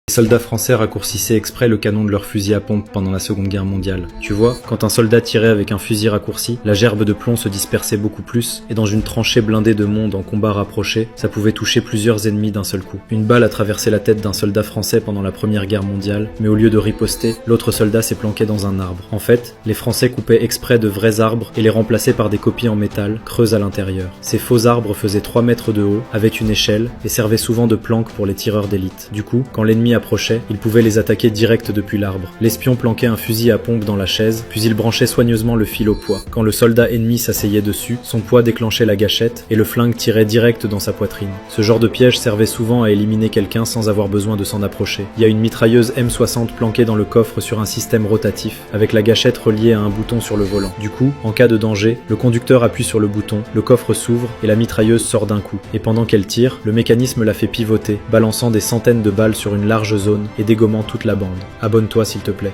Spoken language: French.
Les soldats français raccourcissaient exprès le canon de leur fusil à pompe pendant la Seconde Guerre mondiale. Tu vois, quand un soldat tirait avec un fusil raccourci, la gerbe de plomb se dispersait beaucoup plus, et dans une tranchée blindée de monde en combat rapproché, ça pouvait toucher plusieurs ennemis d'un seul coup. Une balle a traversé la tête d'un soldat français pendant la Première Guerre mondiale, mais au lieu de riposter, l'autre soldat s'est planqué dans un arbre. En fait, les Français coupaient exprès de vrais arbres et les remplaçaient par des copies en métal, creuses à l'intérieur. Ces faux arbres faisaient 3 mètres de haut, avaient une échelle, et servaient souvent de planque pour les tireurs d'élite. Du coup, quand l'ennemi approchait, il pouvait les attaquer direct depuis l'arbre. L'espion planquait un fusil à pompe dans la chaise, puis il branchait soigneusement le fil au poids. Quand le soldat ennemi s'asseyait dessus, son poids déclenchait la gâchette et le flingue tirait direct dans sa poitrine. Ce genre de piège servait souvent à éliminer quelqu'un sans avoir besoin de s'en approcher. Il y a une mitrailleuse M60 planquée dans le coffre sur un système rotatif, avec la gâchette reliée à un bouton sur le volant. Du coup, en cas de danger, le conducteur appuie sur le bouton, le coffre s'ouvre et la mitrailleuse sort d'un coup. Et pendant qu'elle tire, le mécanisme la fait pivoter, balançant des centaines de balles sur une large zone et dégommant toute la bande. Abonne-toi s'il te plaît.